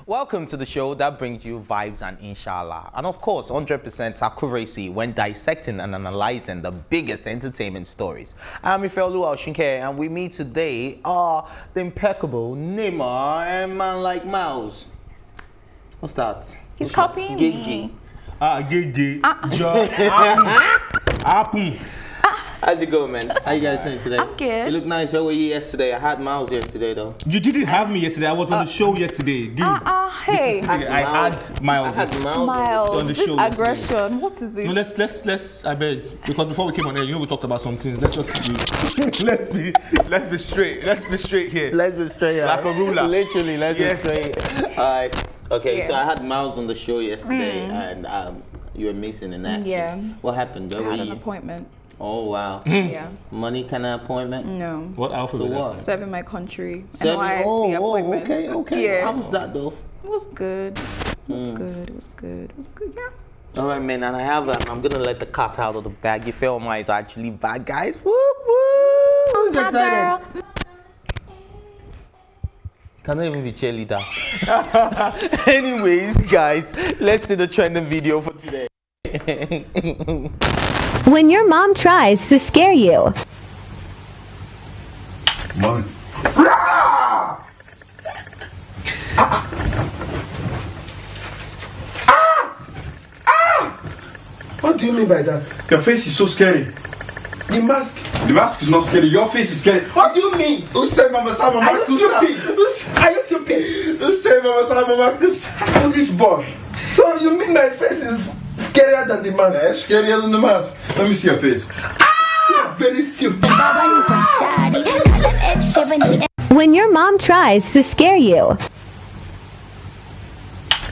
Welcome to the show that brings you vibes and inshallah. And of course, 100% accuracy when dissecting and analyzing the biggest entertainment stories. I'm Ifeolu Oshinke, and with me today are the impeccable Neymar and man like Miles. What's that? He's copying me. Gigi. How's it going, man? How you guys doing today? I'm good. You look nice. Where were you yesterday? I had Miles yesterday, though. You didn't have me yesterday. I was on the show yesterday, dude. Hey. I had Miles. I had Miles on the this show aggression. yesterday. What is it? No, let's. I beg, because before we came on air, we talked about some things. Let's just let's be straight. Let's be straight here. Let's be straight, yeah. Like a ruler. Literally, let's be straight. Alright. Okay, Yeah. so I had Miles on the show yesterday, and you were missing in action. Yeah. What happened? Where I were had an you? appointment. Oh wow. Yeah. Money kind of appointment? No. What alphabet? So what? Serving my country. Seven? NYSC appointment. Okay. Yeah. How was that though? It was good. It was good. Yeah. All right, man. And I have, I'm gonna let the cat out of the bag. You feel my is actually bad, guys. Whoop whoop. Who's excited? Cannot even be cheerleader. Anyways, guys, let's see the trending video for today. When your mom tries to scare you. Mom. What do you mean by that? Your face is so scary. The mask. The mask is not scary. Your face is scary. What do you mean? Who said Mama Sama Are you stupid? Are you stupid? Who said Mama Sama foolish boy? So you mean my face is scarier than the mask? Yeah, scarier than the mask. Let me see your face. You're very stupid. When your mom tries to scare you.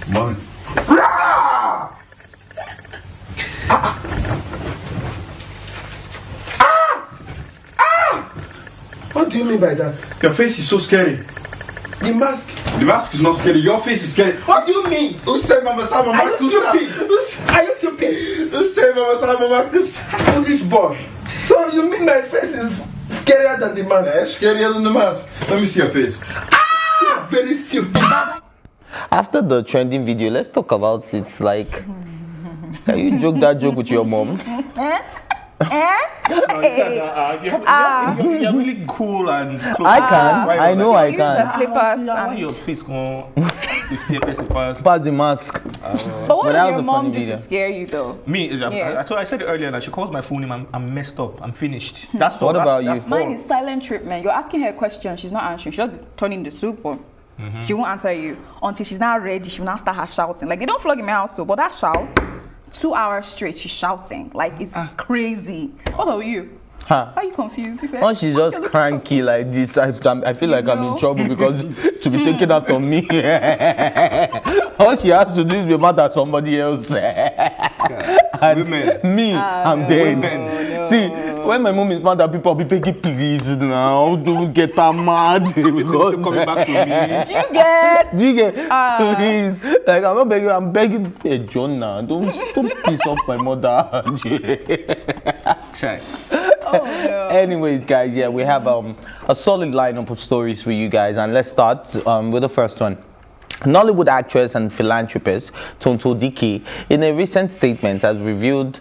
Mom. What do you mean by that? Your face is so scary. The mask. The mask is not scary. Your face is scary. What do you mean? Who said Mama Sama Are you stupid? Are you stupid? Who said Mama Sama foolish boy? So you mean my face is scarier than the mask? Yeah, scarier than the mask. Let me see your face. You're very stupid. After the trending video, let's talk about it. Like, can you joke that joke with your mom? You're really cool and close. I can. I know I Use the can. slippers. Why And... your face going with your face pass? Pass the mask. But what But that did was your a mom funny do video. to scare you though? Me, Yeah. I said it earlier that she calls my phone name. I'm messed up. I'm finished. That's all. What about that's you? Mine all. is silent treatment. You're asking her a question, she's not answering. She'll be turning the soup on. She won't answer you until she's not ready. She will not start her shouting. Like, they don't flog in my house, so, but that shout, 2 hours straight, she's shouting. Like, it's crazy. What are you? Huh. Are you confused? Oh, she's just cranky like this. I feel like I'm in trouble because to be taken out on me. All she has to do is be mad at somebody else. And Women. me, I'm dead. no. See, when my mom is mad at people, I'll be begging, please now, don't get her mad. Because Coming back to me. Do you get? do you get? Please, like I'm not begging. I'm begging. Hey, John, now don't piss off my mother. Check. Oh no. Anyways, guys, yeah, we have a solid lineup of stories for you guys, and let's start with the first one. Nollywood actress and philanthropist Tonto Dikeh, in a recent statement, has revealed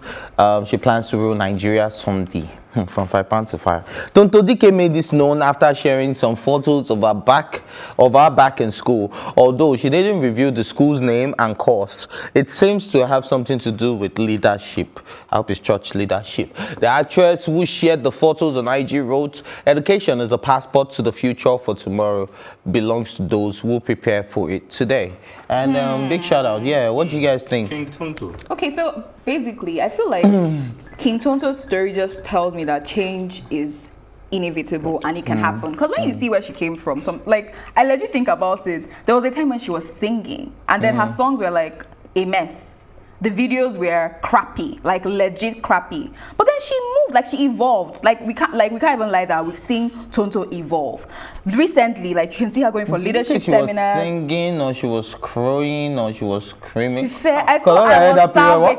she plans to rule Nigeria someday. From £5 to fire. Tonto Dikeh made this known after sharing some photos of her back in school. Although she didn't reveal the school's name and course, it seems to have something to do with leadership. I hope it's church leadership. The actress who shared the photos on IG wrote, "Education is the passport to the future for tomorrow. Belongs to those who prepare for it today." And big shout out. Yeah, what do you guys think? King Tonto. Okay, so basically, I feel like King Tonto's story just tells me that change is inevitable and it can happen. Because when you see where she came from, I legit think about it. There was a time when she was singing, and then her songs were like a mess. The videos were crappy, like legit crappy. But then she moved, like she evolved. Like we can't even lie that we've seen Tonto evolve. Recently, like you can see her going for leadership She seminars. was singing, or she was crowing, or she was screaming. Fair, I Cause thought all I I heard was that period savage.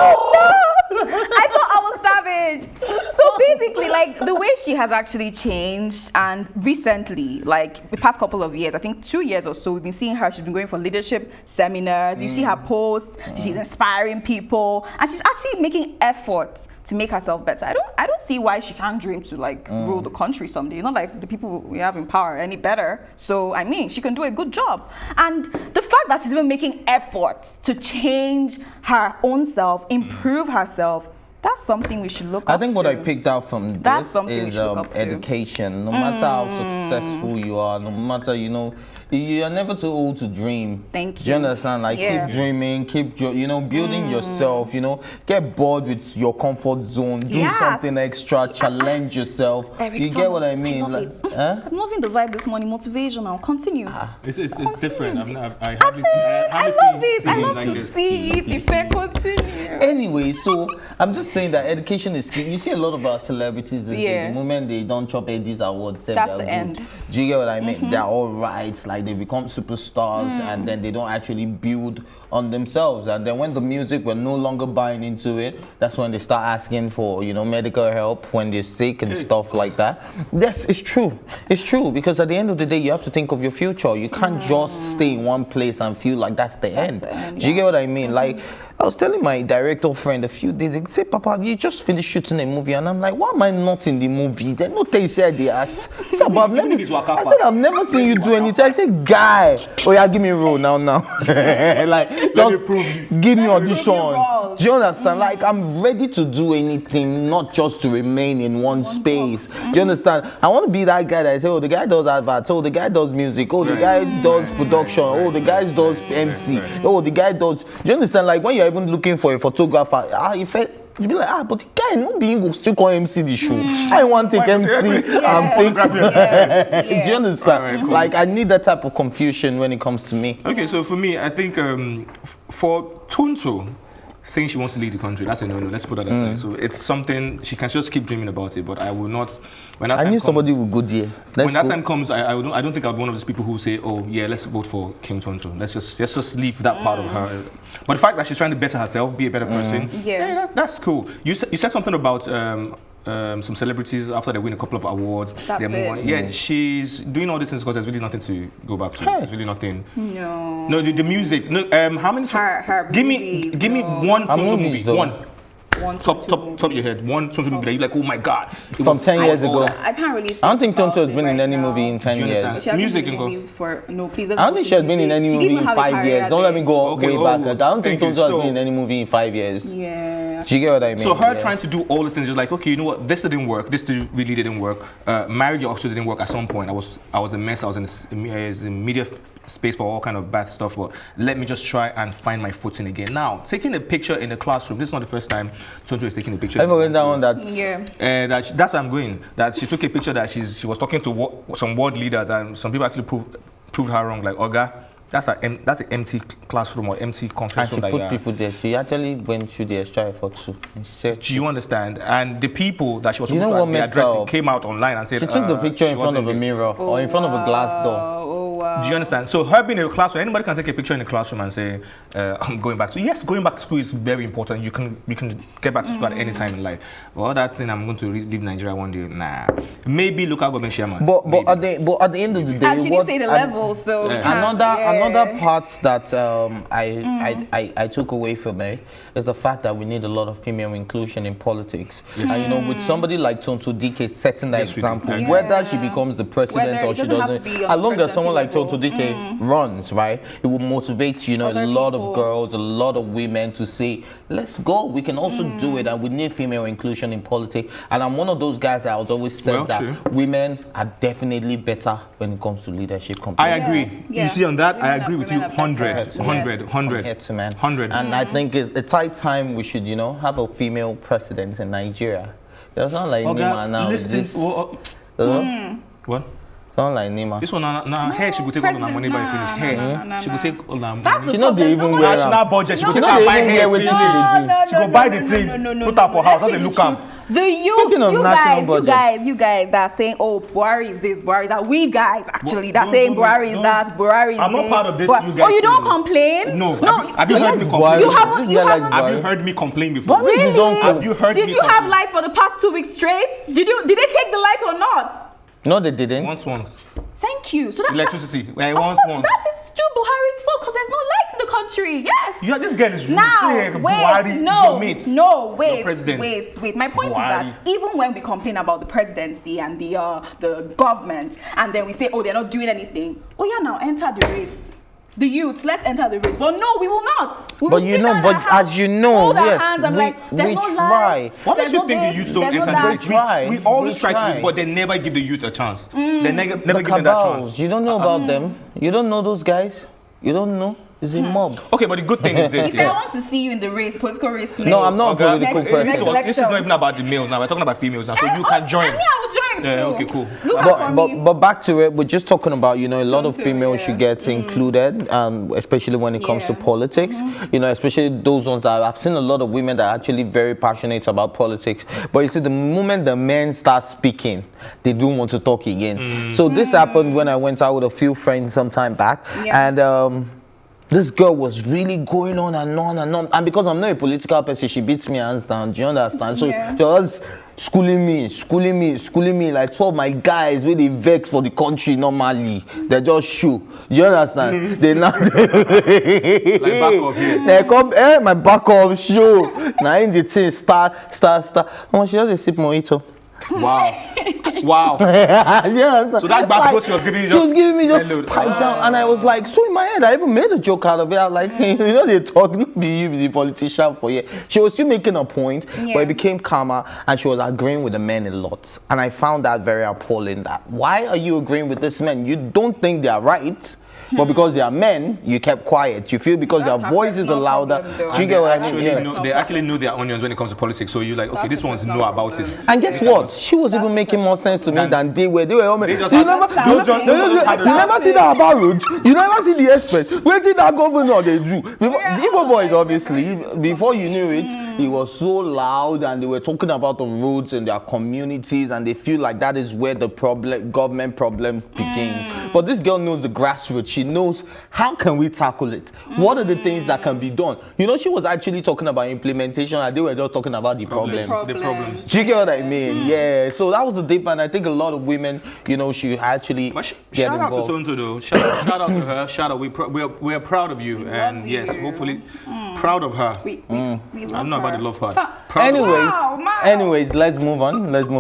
I thought I was savage. cringe. So basically, like the way she has actually changed, and recently, like the past couple of years, I think 2 years or so, we've been seeing her. She's been going for leadership seminars. You see her posts. She's inspiring people, and she's actually making efforts to make herself better. I don't see why she can't dream to like rule the country someday. Not like the people we have in power any better. So I mean, she can do a good job. And the fact that she's even making efforts to change her own self, improve herself, that's something we should look up to. I think what I picked out from That's this something we is should look up to. education. No matter how successful you are, no matter, you know, you are never too old to dream. Thank you. Do you understand? Like, keep dreaming, you know, building yourself, you know, get bored with your comfort zone, do something extra, challenge yourself. Eric You get what I Thomas, mean? love Like, it. I'm loving the vibe this morning, motivational. Continue. It's different. I love it. I love to see it. If I continue. Anyway, so I'm just saying that education is key. You see a lot of our celebrities these days, the moment they don't chop these awards, that's the end. Do you get what I mean? They're all right, like they become superstars, and then they don't actually build on themselves. And then when the music, we're no longer buying into it, that's when they start asking for, you know, medical help when they're sick and stuff like that. Yes, it's true. It's true, because at the end of the day, you have to think of your future. You can't just stay in one place and feel like that's the end. Do you get what I mean? Like, I was telling my director friend a few days ago, say, Papa, you just finished shooting a movie, and I'm like, why am I not in the movie? They not tell you said the act. I said, I've never seen you do anything. I said, guy, oh yeah, give me a role now. Like, just give me audition. Do you understand? Like, I'm ready to do anything, not just to remain in one space. Do you understand? I want to be that guy that I say, oh, the guy does adverts, oh, the guy does music, oh, the guy does production, oh, the guy does MC, oh, the guy does. Do you understand? Like, when you're even looking for a photographer, you be like, but the guy no being go still call MC the show. I want to take MC and take. Do you understand? Right, cool. Like, I need that type of confusion when it comes to me. Okay, so for me, I think for Tonto, saying she wants to lead the country, that's a no-no. Let's put that aside. So it's something she can just keep dreaming about it, but I will not. When that I time knew comes, somebody would go there. When that time comes, I don't think I'll be one of those people who say, oh yeah, let's vote for King Tonto. Let's just leave that part of her. But the fact that she's trying to better herself, be a better person, that's cool. You said something about some celebrities after they win a couple of awards. That's it. Yeah, she's doing all these things because there's really nothing to go back to. There's really nothing. No, the music. No, how many? Her give movies, me one Tonto movie. One top of your head. One Tonto movie that you're like, oh my god. From 10 years ago. I can't really think I don't think Tonto has about been it in right any now. movie in 10 years. She hasn't Music been in and movies for no, please. I don't think she has been in any movie in 5 years. Don't let me go way back. I don't think Tonto has been in any movie in 5 years. Yeah. Do you get what I mean? So her trying to do all these things, just like, okay, you know what, this didn't work, this really didn't work. Married Your Oxford didn't work at some point. I was a mess. I was in media space for all kind of bad stuff, but let me just try and find my footing again. Now, taking a picture in the classroom, this is not the first time Tonto is taking a picture. I've went down on that. That's where I'm going. That she took a picture that she was talking to some world leaders, and some people actually proved her wrong. Like, Oga, that's an empty classroom or empty conference room. And she put people there. She actually went through the extra effort to. Do you understand? And the people that she was supposed to be addressing came out online and said she took the picture in front of a mirror or in front of a glass door. Do you understand? So her being in a classroom, anybody can take a picture in the classroom and say, I'm going back. So yes, going back to school is very important. You can get back to school at any time in life. Well, that thing, I'm going to leave Nigeria one day. Nah. Maybe local government chairman. But at the end of the day, and she didn't say the level, so another part that I took away from it is the fact that we need a lot of female inclusion in politics. Yes. And you know, with somebody like Tonto Dikeh setting that example, whether she becomes the president or she doesn't, as long as someone like Tonto Dikeh runs, right, it will motivate, you know, a lot of girls, a lot of women to say, let's go, we can also do it, and we need female inclusion in politics. And I'm one of those guys that has always said that women are definitely better when it comes to leadership. I agree. You see on that, I agree with you 100. And I think it's a tight time we should, you know, have a female president in Nigeria. It's not like Nima now. What? Sound like Nima. This one, hair, she would take all the money by finish. Hair, she would take all the money. She not even wear national budget. She would take not buy hair. with She go buy the thing, put her for house. Doesn't look am. The youth, Speaking of national budget. you guys that are saying, oh, Buhari is this, Buhari is that. We guys actually that No, saying no, Buhari is no. that, Buhari is I'm not this. part of this, Buhari- you guys Oh, you don't thing. complain? No. No. Have you heard me Buhari. complain? You haven't. This You guy likes haven't. Have you Buhari. heard me complain before? Buhari is Really? Have you heard Did me you have complain? light for the past 2 weeks straight? Did they take the light or not? No, they didn't. Once. Thank you. So that Electricity. Of Once. course, that is still Buhari's fault because there's no light in the country. Yes. Yeah, this girl is Now, really wait, Buhari is your mate. no, wait, Your president. wait. My point Buhari. is that even when we complain about the presidency and the government, and then we say, oh, they're not doing anything. Oh yeah, now enter the race. The youths, let's enter the race. But no, we will not. We will But you sit know, down but and have- as you know, hold our yes, hands and we- like, there's we no try. light, Why there's don't you no think the this, youth don't there's no enter that. the race? We always we try try. to, but they never give the youth a chance. They never The give them that cabals, chance. you don't know about them. You don't know those guys. You don't know. It's a mob. Okay, but the good thing is this. If I want to see you in the race, political race. No, I'm not a Okay, political next- person. next This election. is not even about the males now. We're talking about females now, so you can join. I will join Yeah, too. okay, cool. Look out for me. But back to it, we're just talking about, you know, a lot of Tonto, females yeah. should get included, especially when it comes to Yeah. politics. You know, especially those ones that I've seen a lot of women that are actually very passionate about politics. But you see, the moment the men start speaking, they don't want to talk again. So this happened when I went out with a few friends some time back, Yeah. and this girl was really going on and on and on. And because I'm not a political person, she beats me hands down. Do you understand? So Yeah. she was schooling me. Like 12 my guys, where they vex for the country normally. They just show. Do you understand? They now Like back up here. they come, my back up show. Now in the thing, start. Oh, she just a sip mojito. Wow. Yeah, So that basketball she was giving you she was just giving me just mellow. pipe down, and I was like, so in my head, I even made a joke out of it. I was like, you know, they talk, not be you, be the politician for you. She was still making a point, but Yeah. it became calmer, and she was agreeing with the men a lot, and I found that very appalling. That why are you agreeing with this men? You don't think they are right. But because they are men, you kept quiet. You feel because That's their her voice is the personal louder. problem, though. Do you get what I That's mean? her Yeah. personal They actually know their onions when it comes to politics. So you're like, okay, That's this a one's personal know about problem. it. And guess what? She was even making more sense to me than they were. They were all They just you had- never, Shouting. you never see that about roads. You never see the experts. Wait till that governor they do. Before, Igbo boys, obviously, before you knew it, it was so loud, and they were talking about the roads in their communities, and they feel like that is where the government problems begin. But this girl knows the grassroots. She knows how can we tackle it. What are the things that can be done? You know, she was actually talking about implementation, and they were just talking about the problems. The problems. Do you get what I mean? Yeah. So that was the deep, and I think a lot of women, you know, should actually But get shout out to involved. Tonto though. Shout out to her. Shout out. We are proud of you, and love yes, you. hopefully proud of her. We love I'm not about her. the love part. Huh. Proud of her. Anyways, Wow. anyways, let's move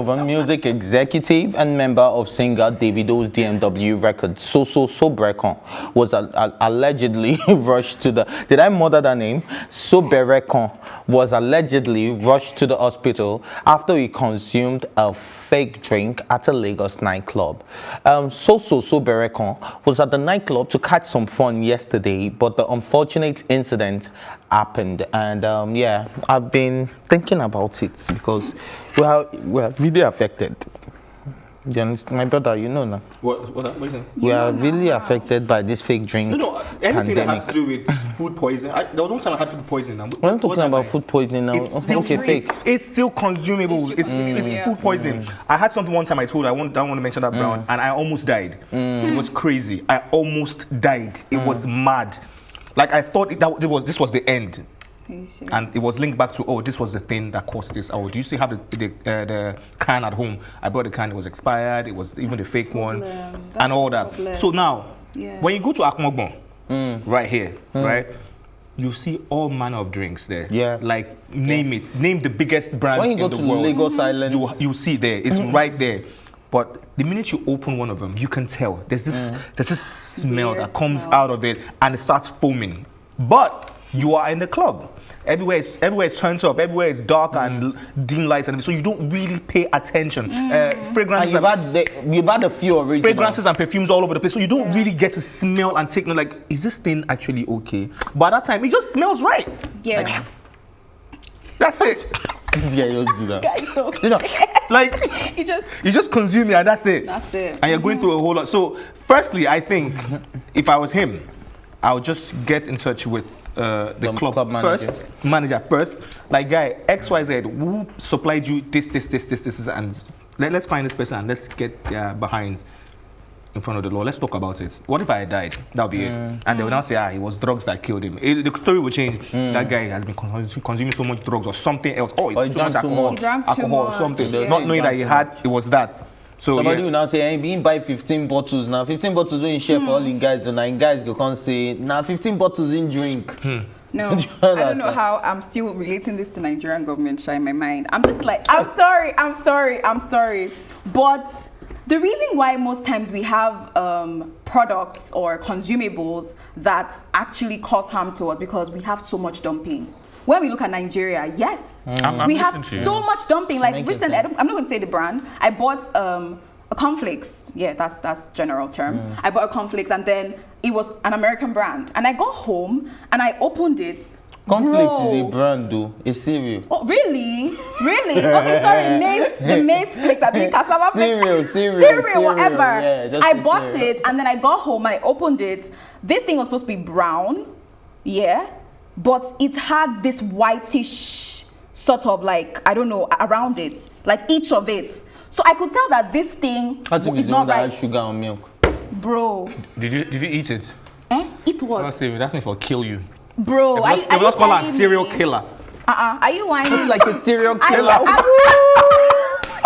on. Music executive and member of singer Davido's DMW record, Soso Soberekon, was allegedly rushed to the. Did I murder that name? Soberekon was allegedly rushed to the hospital after he consumed a fake drink at a Lagos nightclub. Soso Soberekon was at the nightclub to catch some fun yesterday, but the unfortunate incident happened, and yeah, I've been thinking about it because we are really affected. You understand? My brother, you know now. What are you saying? We are really affected by this fake drink No, anything that pandemic. has to do with food poisoning. There was one time I had food poisoning. When I'm talking about food poisoning now, It's still, okay, fake. It's still consumable. It's Yeah. food poisoning. I had something one time I told I don't want to mention that brown, and I almost died. It was crazy. I almost died. It was mad. Like I thought this was the end. And it was linked back to, this was the thing that caused this. Oh, do you still have the can at home? I brought the can, it was expired, it was even the fake one, and all that. So now, when you go to Akmogbon, right here, right, you see all manner of drinks there. Yeah. Like, name it. Name the biggest brand When you in go the to world. Lagos Island, You see there, it's right there. But the minute you open one of them, you can tell. There's this smell Weird that comes smell. out of it, and it starts foaming. But you are in the club. Everywhere is turned up. Everywhere is dark and dim lights, and so you don't really pay attention. Fragrances, and you've had a few original. fragrances and perfumes all over the place, so you don't really get to smell and take note. Like, is this thing actually okay? But at that time, it just smells right. Yeah. That's it. Yeah, you just do that. Guys, though. Like, You just consume it, and that's it. That's it. And you're going through a whole lot. So, firstly, I think if I was him, I would just get in touch with the club manager. manager first. Like, guy, XYZ, who supplied you this, and let's find this person and let's get their behinds in front of the law. Let's talk about it. What if I had died? That'll be it. And they will now say, it was drugs that killed him. The story will change. That guy has been consuming so much drugs or something else. Oh, Or he too much drank too alcohol. much. He drank too Alcohol or much. something. Yeah. Not knowing that he it was that. So Somebody yeah. will now say, hey, we buy 15 bottles now. 15 bottles don't share for all the guys, and 9 guys go come say, now 15 bottles in drink. No, I don't know how I'm still relating this to Nigerian government, in my mind. I'm just like, I'm sorry. But the reason why most times we have products or consumables that actually cause harm to us because we have so much dumping. When we look at Nigeria, yes, I'm we have listening to you. so much dumping. Like Make it recently, I'm not going to say the brand. I bought a cornflakes. Yeah, that's general term. I bought a cornflakes, and then it was an American brand. And I got home and I opened it. Conflict Bro. is a brand, though. A cereal. Oh, really? Really? Okay, sorry. The maize flakes. I mean, cassava flakes. Cereal. Whatever. Yeah, just I a bought cereal. it, and then I got home and I opened it. This thing was supposed to be brown, yeah, but it had this whitish sort of like, I don't know, around it, like each of it. So I could tell that this thing I think is it's the one not that right. has sugar and milk. Bro, Did you eat it? It's what? Not cereal. That's me for kill you. Bro, If are you not call her telling serial me? killer. Are you whining? Like a serial killer.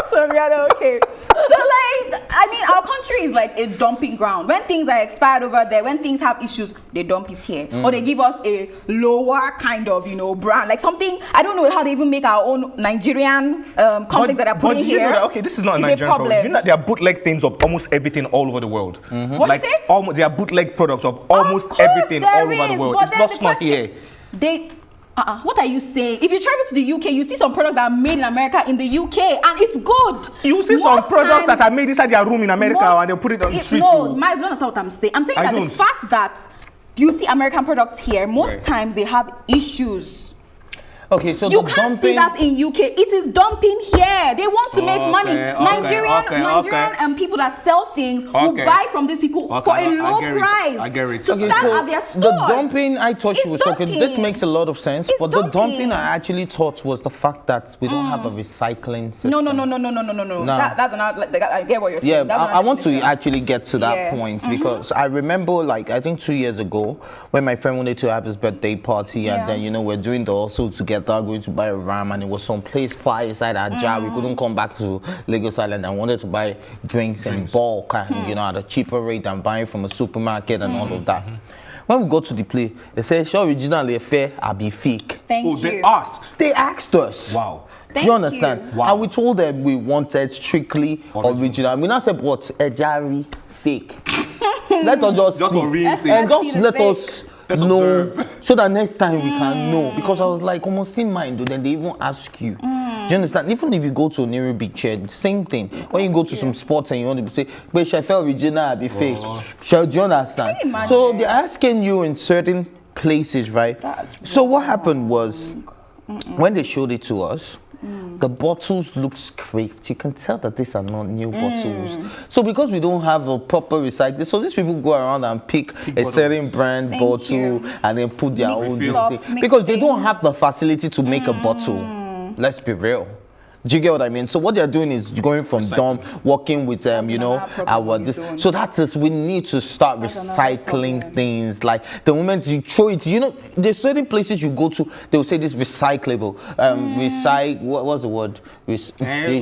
Sorry, okay. So like, I mean, our country is like a dumping ground. When things are expired over there, when things have issues, they dump it here, or they give us a lower kind of, brand, like something. I don't know how they even make our own Nigerian complex that are But putting you know here. that, okay, this is not a It's Nigerian problem. You know that there are bootleg things of almost everything all over the world. What Like you say? almost, there are bootleg products of almost Of course everything there all over the is, world. but It's then just the not question- here. What are you saying? If you travel to the UK, you see some products that are made in America in the UK, and it's good. You see some Most products times- that are made inside their room in America Most- and they put it on the street. No, to- Miles, don't understand what I'm saying. I'm saying I that don't. the fact that you see American products here, most Right. times they have issues. Okay, so You the can't see dumping. that in UK. It is dumping here. They want to make money. Okay, Nigerian people that sell things will Okay. buy from these people Okay, for I a low get it. price. I get it. To Okay, stand so at their stores. the dumping I thought she It's was talking, this dumping. makes a lot of sense, It's but the dumping dumping. I actually thought was the fact that we don't have a recycling system. No. No. That's another. Like, I get what you're saying. Yeah, That's I another want to definition. actually get to that Yeah. point because I remember, like, I think 2 years ago when my friend wanted to have his birthday party, and Yeah. then, we're doing the also together, going to buy a ram, and it was some place far inside Ajah. We couldn't come back to Lagos Island and wanted to buy drinks in bulk, and, at a cheaper rate than buying from a supermarket and all of that. When we got to the place, they said, "Sure, originally fair, I be fake." Thank Oh, you. they asked. They asked us. Wow. Do Thank you understand? you. Wow. And we told them we wanted strictly original. We not said what Ejari fake. Let us just Just see. for real Let's sake. And see just the let fake. us Let's know observe. so that next time we can know. Because I was like, almost in mind, then they even ask you. Do you understand? Even if you go to a Nero big chair, same thing. When you go to some sports and you want to say, but shall I feel original, I be fake. Do you understand? Can you imagine? So they're asking you in certain places, right? That's So what happened was, when they showed it to us, the bottles look scraped. You can tell that these are not new bottles. So because we don't have a proper recycling, so these people go around and pick a certain brand Thank bottle you. and then put their Mix own stuff, thing. mix Because they don't things. have the facility to make a bottle. Let's be real. Do you get what I mean? So what they're doing is going from dump, working with another problem our on its this. own. So that is we need to start That's another recycling problem. things. Like the moment you throw it, there's certain places you go to, they'll say this recyclable. What's the word? You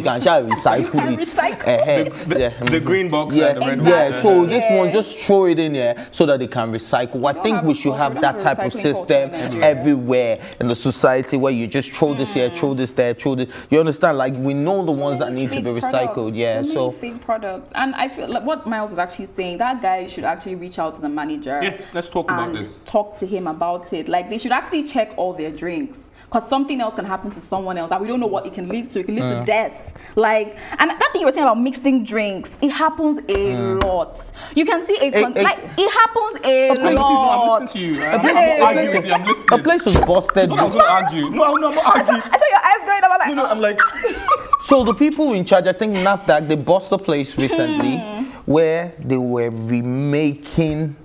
can shall recycle can it. recycle. The green box Yeah, and the red yeah. box. So this Yeah. one, just throw it in there so that they can recycle. I think have we a should culture- have we that don't have type a of recycling culture system in Nigeria. everywhere in the society where you just throw this here, throw this there, throw this. You understand? Like we know the ones that need to be recycled. Yeah. So So many fake products, and I feel like what Miles is actually saying, that guy should actually reach out to the manager. Yeah, let's talk about and this. Talk to him about it. Like they should actually check all their drinks, because something else can happen to someone else, and we don't know what it can lead to. It can lead to death. Like, and that thing you were saying about mixing drinks, it happens a lot. You can see like it happens a I'm lot. listening to you. I'm not arguing with you. I'm a listening. place was busted. I was going to argue. No, I'm not arguing. I saw your eyes going up. I'm like, No, I'm like, So the people in charge, I think NAFDAC, they bust a place recently where they were remaking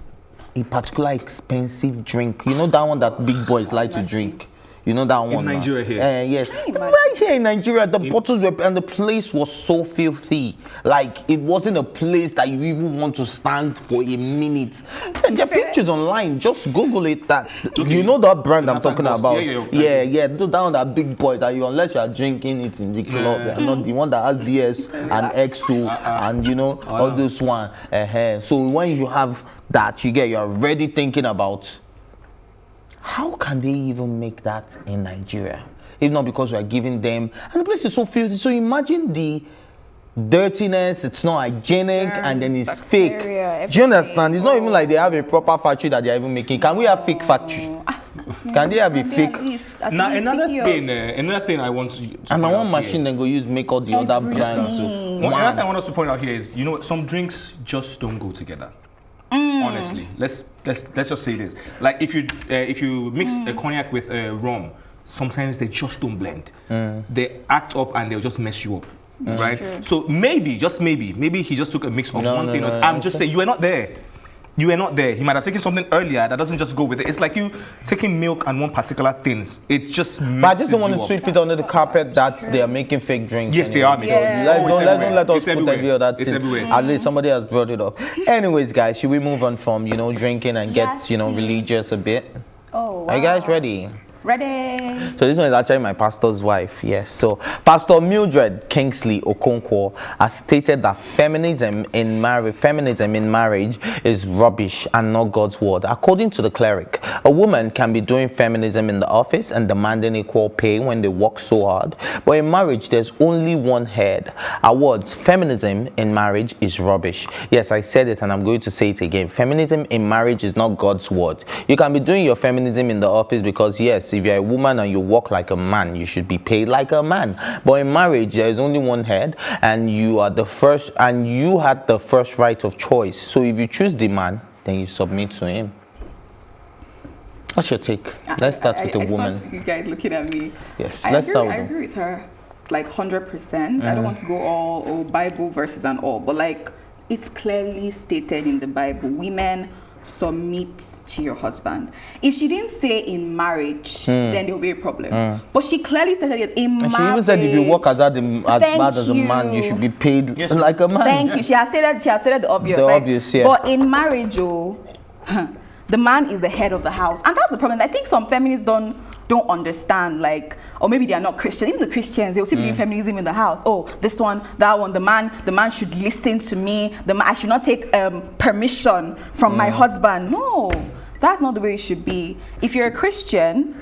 a particular expensive drink. You know that one that big boys like to drink. You know that one. In Nigeria here. Yes. Right here in Nigeria, the bottles were, and the place was so filthy. Like it wasn't a place that you even want to stand for a minute. There are pictures online. Just Google it. That you know that brand I'm talking about. Yeah. Do down that big boy that you, unless you are drinking it in the club, you are not the one that has DS and XO and you know all those one. So when you have that, you're already thinking about. How can they even make that in Nigeria? If not because we are giving them, and the place is so filthy. So imagine the dirtiness, it's not hygienic, and then it's fake. Do you understand? It's not even like they have a proper factory that they're even making. Can we have fake factory? Can they have a fake? Now another thing I want to and I want machine then go use make all the other brands. Another thing I want us to point out here is, you know, some drinks just don't go together. Honestly, let's just say this. Like if you mix a cognac with rum, sometimes they just don't blend. They act up and they'll just mess you up, right? True. So maybe he just took a mix of one thing. I'm just saying you were not there. You were not there. He might have taken something earlier that doesn't just go with it. It's like you taking milk and one particular things. It's just. But I just don't want to sweep it under the carpet that they are making fake drinks. Yes, they are. Don't let us put every other thing. At least somebody has brought it up. Anyways, guys, should we move on from drinking and get religious a bit? Oh. Wow. Are you guys ready? Ready. So this one is actually my pastor's wife. Yes. So Pstr Mildred Kingsley-Okonkwo has stated that feminism in marriage is rubbish and not God's word. According to the cleric, a woman can be doing feminism in the office and demanding equal pay when they work so hard. But in marriage, there's only one head. Our words, feminism in marriage is rubbish. Yes, I said it and I'm going to say it again. Feminism in marriage is not God's word. You can be doing your feminism in the office because yes, if you're a woman and you walk like a man, you should be paid like a man. But in marriage, there is only one head, and you are the first, and you had the first right of choice. So if you choose the man, then you submit to him. What's your take? Let's start with the woman. You guys looking at me. Yes, let's start with I agree with her, like 100%. I don't want to go all Bible verses and all, but like it's clearly stated in the Bible, women submit to your husband. If she didn't say in marriage, then there'll be a problem. But she clearly stated it in marriage. She even said if you work as bad as a man, you should be paid like a man. Thank you. She has stated the obvious. The obvious, yeah. But in marriage, the man is the head of the house, and that's the problem. I think some feminists don't understand, like, or maybe they are not Christian. Even the Christians, they'll see doing feminism in the house. Oh, this one, that one. The man should listen to me. I should not take permission from my husband. No, that's not the way it should be. If you're a Christian,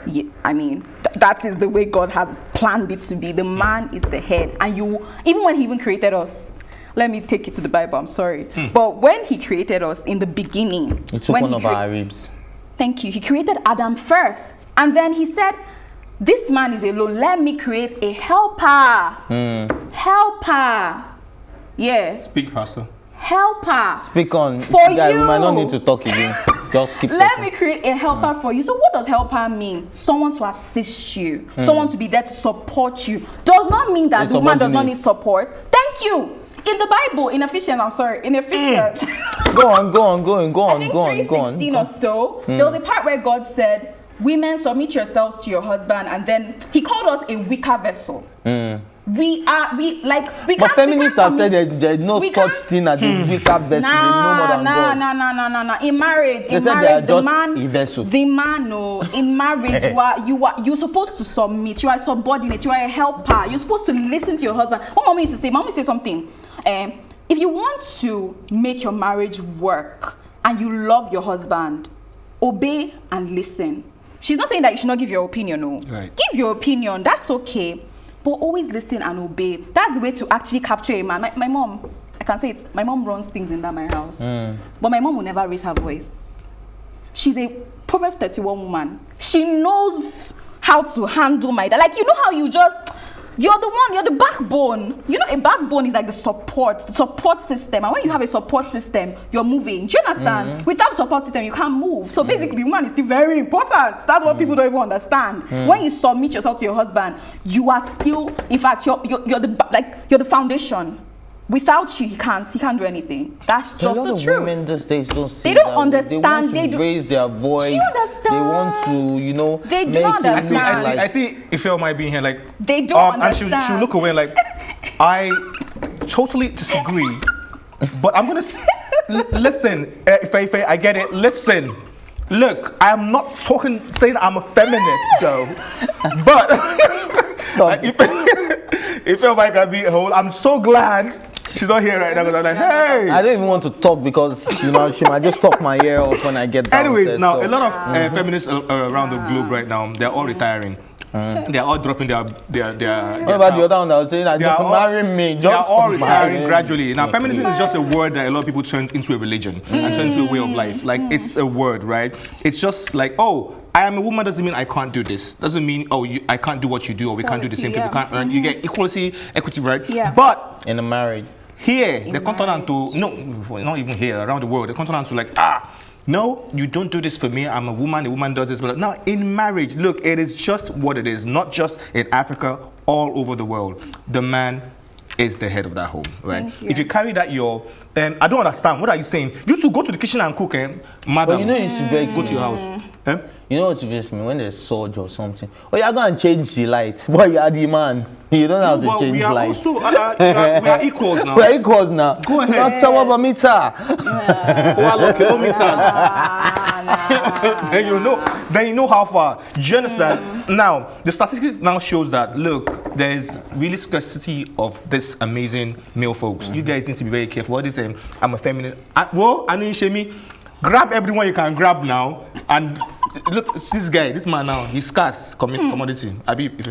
that is the way God has planned it to be. The man is the head, and even when he even created us. Let me take you to the Bible. I'm sorry, but when he created us in the beginning, he took one of our ribs. Thank you. He created Adam first. And then he said, this man is alone. Let me create a helper. Helper. Yeah. Speak, Pastor. Helper. Speak on. For you. We might not need to talk again. Just keep Let me create a helper for you. So what does helper mean? Someone to assist you. Someone to be there to support you. Does not mean that the woman does not need support. Thank you. In the Bible, in Ephesians, Go on. I think 3:16 or so, there was a part where God said, women, submit yourselves to your husband, and then he called us a weaker vessel. But feminists have said there's no such thing as a weaker vessel. No more than God. No. In marriage, in marriage, you're supposed to submit. You are subordinate. You are a helper. You're supposed to listen to your husband. What mommy used to say? Mommy said something. If you want to make your marriage work and you love your husband, obey and listen. She's not saying that you should not give your opinion, no. Right. Give your opinion, that's okay. But always listen and obey. That's the way to actually capture a man. My mom, I can say it, my mom runs things in my house. But my mom will never raise her voice. She's a Proverbs 31 woman. She knows how to handle my dad. Like, you know how you're the one, you're the backbone. You know, a backbone is like the support system. And when you have a support system, you're moving. Do you understand? Without support system, you can't move. So basically, woman is still very important. That's what people don't even understand. When you submit yourself to your husband, you are still, in fact, you're the foundation. without you, he can't do anything. That's just a lot the of truth. women these days don't see They don't that way. understand. They want to raise their voice. Do you understand? They want to, you know, They do make not it understand. look I see Ifeoma might be in here like They don't and understand. she'll look away like I totally disagree, but I'm gonna listen. If I get it, listen. Look, I'm not saying I'm a feminist though, but if Ifeoma can be a whole, I'm so glad she's not here right now because I'm like, hey. I don't even want to talk because, you know, she might just talk my ear off when I get downstairs. Anyways, now so. a lot of feminists around the globe right now, they're all retiring. They're all dropping their What about the other one that was saying that They are all- marry me? They are all marry retiring me. gradually. Now, feminism is just a word that a lot of people turn into a religion and turn into a way of life. Like, it's a word, right? It's just like, oh, I am a woman doesn't mean I can't do this. Doesn't mean, oh, I can't do what you do or we can't do the same thing. We can't earn. You get equality, equity, right? Yeah. But In a marriage. here, the continent to, no, not even here, around the world, the continent to like, no, you don't do this for me. I'm a woman does this. But now in marriage, look, it is just what it is. Not just in Africa, all over the world. The man is the head of that home, right? Thank you. If you carry that, I don't understand. What are you saying? You two go to the kitchen and cook, madam. But you know you should beg Go to your house. You know what vex me when there's surge or something. Oh, you're going to change the light. Boy, you are the man. You don't have to Well, change we are lights. also, we are equals now. We're equals now. Go ahead. Not tower by meter. Then you know how far. Do you understand? Now, the statistics now shows that, look, there's really scarcity of this amazing male folks. You guys need to be very careful. What is saying? I'm a feminist. I know you shame me. Grab everyone you can grab now, and look, this man now, he's scarce commodity.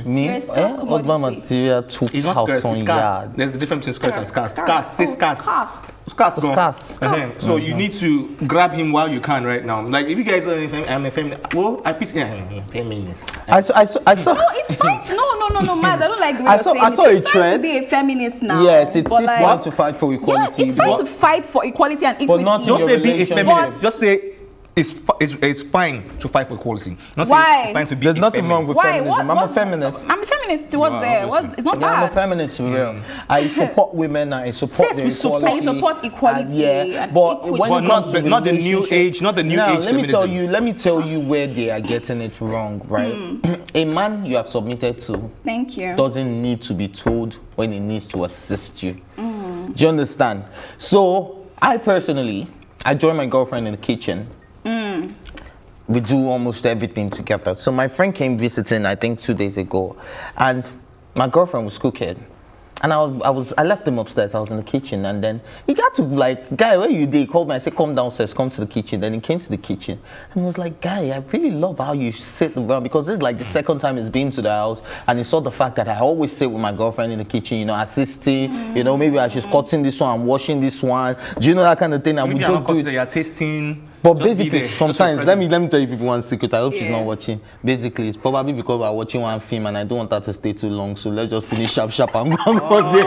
Me? Yes, scarce What my commodity. material 2,000 He's not scarce, he's scarce. yards. There's a difference between scarce and scarce. Scarce. Say scarce. Scarce. Scarce. Go. Scarce. So you need to grab him while you can right now. Like if you guys are I'm a feminist. Well, I pity feminist. I saw. No, it's fine. No, Mad. I don't like the way I you're saw- saying I saw it. a It's fine trend. to be a feminist now. Yes, it's but like, fine to fight for Yes, equality. it's fine to fight for equality and equity. not in Don't your say be a relation. feminist. Just say it's fine to fight for equality. Not say Why? it's fine to be There's a nothing wrong feminist. with Why? feminism. I'm a feminist. I'm a feminist. What's there? It's not Yeah, I'm a bad. feminist for real. I support women. I support Yes, their we support- equality. I support equality and but equity. when But it not comes to the new relationship- age, not the new now, age let me tell feminism. you. Let me tell you where they are getting it wrong, right? A man you have submitted to Thank you. doesn't need to be told when he needs to assist you. Do you understand? So I personally, I join my girlfriend in the kitchen. We do almost everything together. So my friend came visiting, I think 2 days ago, and my girlfriend was cooking. And I left him upstairs. I was in the kitchen, and then he got to like, guy, where you did? He called me. I said, come downstairs, come to the kitchen. Then he came to the kitchen, and he was like, guy, I really love how you sit around, because this is like the second time he's been to the house, and he saw the fact that I always sit with my girlfriend in the kitchen, you know, assisting, you know, maybe I should cutting this one, I'm washing this one. Do you know that kind of thing? And we Maybe just do it. you're tasting. But just be basically, there, just sometimes, your let me presence. tell you people one secret. I hope she's Yeah. not watching. Basically, it's probably because we're watching one film and I don't want her to stay too long. So let's just finish sharp and go there.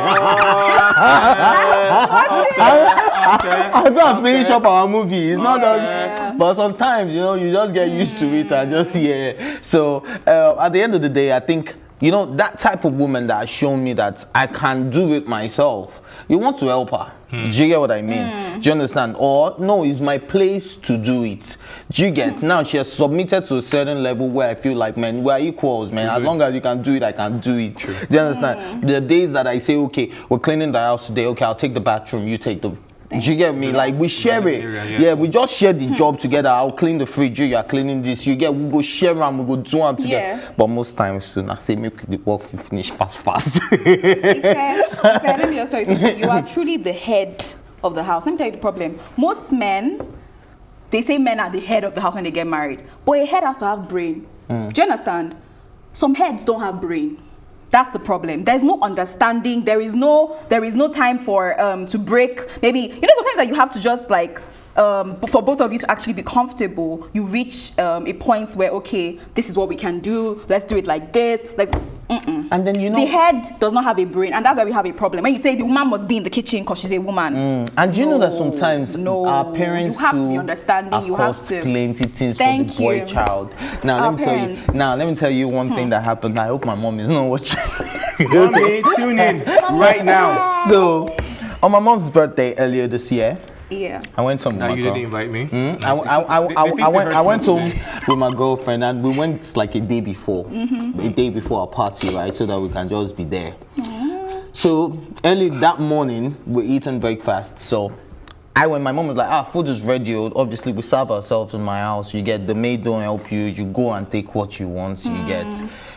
I'm gonna finish up our movie. It's not that, but sometimes, you know, you just get used to it and just So at the end of the day, I think, you know, that type of woman that has shown me that I can do it myself. You want to help her. Do you get what I mean? Do you understand? Or no, it's my place to do it. Do you get? Now she has submitted to a certain level where I feel like, man, we're equals, man. As long as you can do it, I can do it. Do you understand? The days that I say, okay, we're cleaning the house today, okay, I'll take the bathroom, you take the. Do you get me? Like we share it. Yeah, we just share the job together. I'll clean the fridge, you are cleaning this. You get, we go share and we go do them together. Yeah. But most times, soon I say make the work finish fast. Let me just tell you something. You are truly the head of the house. Let me tell you the problem. Most men, they say men are the head of the house when they get married. But a head has to have brain. Do you understand? Some heads don't have brain. That's the problem. There's no understanding. There is no time for to break. Maybe, you know, sometimes that you have to just like for both of you to actually be comfortable, you reach a point where, okay, this is what we can do. Let's do it like this. And then, you know, The head does not have a brain, and that's why we have a problem. When you say the woman must be in the kitchen because she's a woman. and you know that sometimes our parents you have to too be understanding. have You have caused to. plenty things Thank for the boy you. child. Now Our let me tell parents. you. Now let me tell you one thing that happened. I hope my mom is not watching. Mommy, tune in right now. So, On my mom's birthday earlier this year, Yeah. I went home with Now my you girl. didn't invite me. I went home with my girlfriend and we went like a day before our party, right? So that we can just be there. So early that morning, we're eating breakfast. So my mom was like, food is ready. Obviously, we serve ourselves in my house. You get the maid don't help you. You go and take what you want. You get.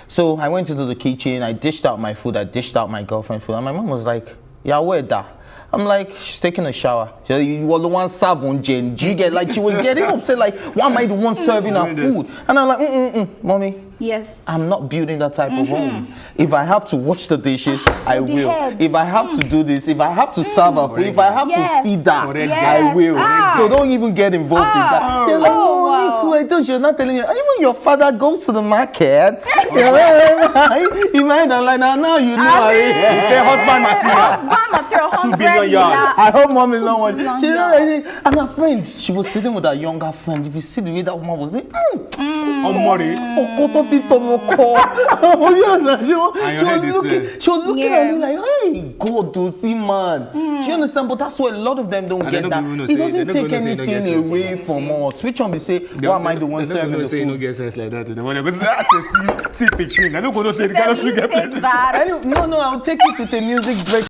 So I went into the kitchen. I dished out my food. I dished out my girlfriend's food. And my mom was like, yeah, where that? I'm like, she's taking a shower. She's like, you were the one serving Jen. Do you get, like, she was getting upset, like, why am I the one serving her food? And I'm like, mommy. Yes. I'm not building that type of home. If I have to wash the dishes, I will. head. If I have to do this, if I have to serve her food, if I have to feed her, Yes. I will. So don't even get involved in that. She's like, wow. no, she was not telling you. Even your father goes to the market. You might have like, now you know. Husband material. Husband material, 2 billion yards. I hope mom is not one. Long She yards. and her friend, she was sitting with her younger friend. If you see the way that woman was saying, she was looking at me like, hey, God to see, man. Do you understand? But that's why a lot of them don't And get they that. don't It say- doesn't they take don't say no get anything sense. away from us. Which one they say, why am I the one serving the say no food? get sense like that. They're going to say, that's a see picture. I don't go to say the kind of You get take that. No, I'll take it with a music break.